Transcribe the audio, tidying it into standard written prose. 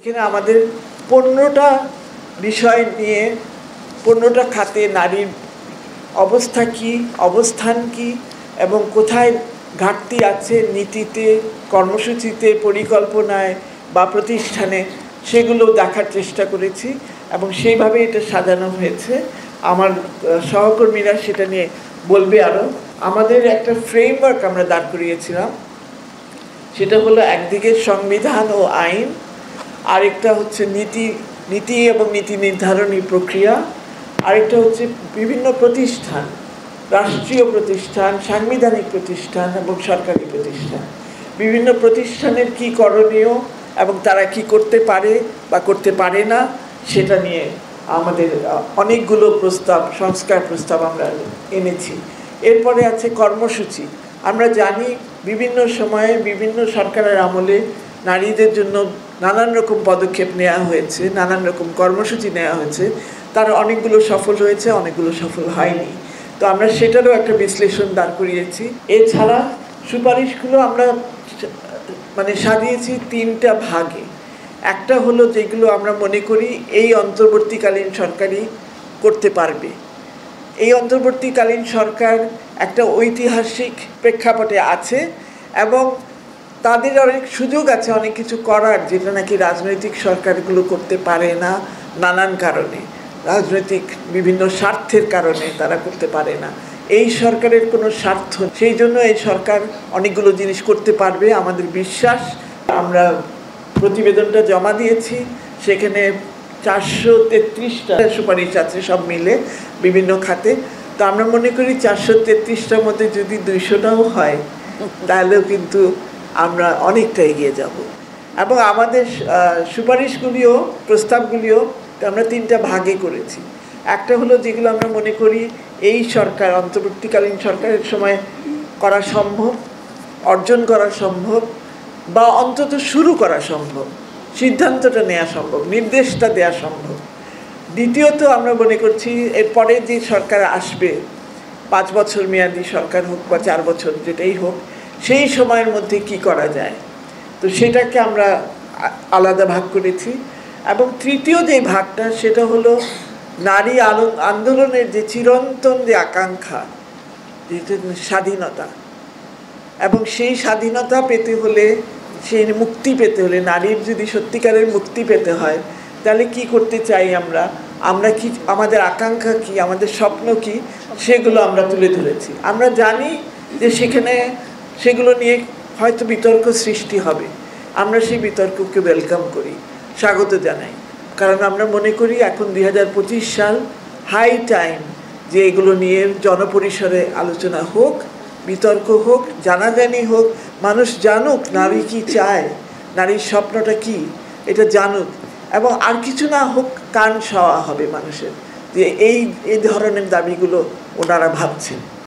এখানে আমাদের 15টা বিষয় নিয়ে 15টা খাতে নারীর অবস্থা কি, অবস্থান কি এবং কোথায় ঘাটতি আছে নীতিতে, কর্মসূচিতে, পরিকল্পনায় বা প্রতিষ্ঠানে, সেগুলো দেখার চেষ্টা করেছি এবং সেইভাবে এটা সাজানো হয়েছে। আমার সহকর্মীরা সেটা নিয়ে বলবে আরও। আমাদের একটা ফ্রেমওয়ার্ক আমরা দাঁড় করিয়েছিলাম, সেটা হলো একদিকে সংবিধান ও আইন, আরেকটা হচ্ছে নীতি এবং নীতি নির্ধারণী প্রক্রিয়া, আরেকটা হচ্ছে বিভিন্ন প্রতিষ্ঠান, রাষ্ট্রীয় প্রতিষ্ঠান, সাংবিধানিক প্রতিষ্ঠান এবং সরকারি প্রতিষ্ঠান। বিভিন্ন প্রতিষ্ঠানের কি করণীয় এবং তারা কি করতে পারে বা করতে পারে না, সেটা নিয়ে আমাদের অনেকগুলো সংস্কার প্রস্তাব আমরা এনেছি। এরপরে আছে কর্মসূচি। আমরা জানি বিভিন্ন সময়ে বিভিন্ন সরকারের আমলে নারীদের জন্য নানান রকম পদক্ষেপ নেওয়া হয়েছে, নানান রকম কর্মসূচি নেওয়া হয়েছে। তার অনেকগুলো সফল হয়েছে, অনেকগুলো সফল হয়নি। তো আমরা সেটারও একটা বিশ্লেষণ দাঁড় করিয়েছি। এছাড়া সুপারিশগুলো আমরা সাজিয়েছি 3টা ভাগে। একটা হলো যেগুলো আমরা মনে করি এই অন্তর্বর্তীকালীন সরকারই করতে পারবে। এই অন্তর্বর্তীকালীন সরকার একটা ঐতিহাসিক প্রেক্ষাপটে আছে এবং তাদের অনেক সুযোগ আছে অনেক কিছু করার, যেটা নাকি রাজনৈতিক সরকারগুলো করতে পারে না নানান কারণে, রাজনৈতিক বিভিন্ন স্বার্থের কারণে তারা করতে পারে না। এই সরকারের কোনো স্বার্থ, সেই জন্য এই সরকার অনেকগুলো জিনিস করতে পারবে আমাদের বিশ্বাস। আমরা প্রতিবেদনটা জমা দিয়েছি, সেখানে 433টা সুপারিশ আছে সব মিলে বিভিন্ন খাতে। তো আমরা মনে করি 433টার মধ্যে যদি 200টাও হয় তাহলেও কিন্তু আমরা অনেকটা এগিয়ে যাব। এবং আমাদের সুপারিশগুলিও, প্রস্তাবগুলিও আমরা 3টা ভাগে করেছি। একটা হলো যেগুলো আমরা মনে করি এই সরকার, অন্তর্বর্তীকালীন সরকারের সময় করা সম্ভব, অর্জন করা সম্ভব বা অন্তত শুরু করা সম্ভব, সিদ্ধান্তটা নেওয়া সম্ভব, নির্দেশটা দেওয়া সম্ভব। দ্বিতীয়ত আমরা মনে করছি এরপরে যে সরকার আসবে, 5 বছর মেয়াদি সরকার হোক বা 4 বছর যেটাই হোক, সেই সময়ের মধ্যে কি করা যায়, তো সেটাকে আমরা আলাদা ভাগ করেছি। এবং তৃতীয় যে ভাগটা, সেটা হলো নারী আন্দোলনের যে চিরন্তন যে আকাঙ্ক্ষা, যেটা স্বাধীনতা, এবং সেই স্বাধীনতা পেতে হলে, সেই মুক্তি পেতে হলে, নারীর যদি সত্যিকারের মুক্তি পেতে হয়, তাহলে কি করতে চাই আমরা কি, আমাদের আকাঙ্ক্ষা কি, আমাদের স্বপ্ন কি, সেগুলো আমরা তুলে ধরেছি। আমরা জানি যে সেগুলো নিয়ে হয়তো বিতর্ক সৃষ্টি হবে। আমরা সেই বিতর্ককে ওয়েলকাম করি, স্বাগত জানাই। কারণ আমরা মনে করি এখন 2025 সাল, হাই টাইম যে এগুলো নিয়ে জনপরিসরে আলোচনা হোক, বিতর্ক হোক, জানাজানি হোক, মানুষ জানুক নারী কি চায়, নারীর স্বপ্নটা কি, এটা জানুক। এবং আর কিছু না হোক, কান সওয়া হবে মানুষের যে এই ধরনের দাবিগুলো ওনারা ভাবছেন।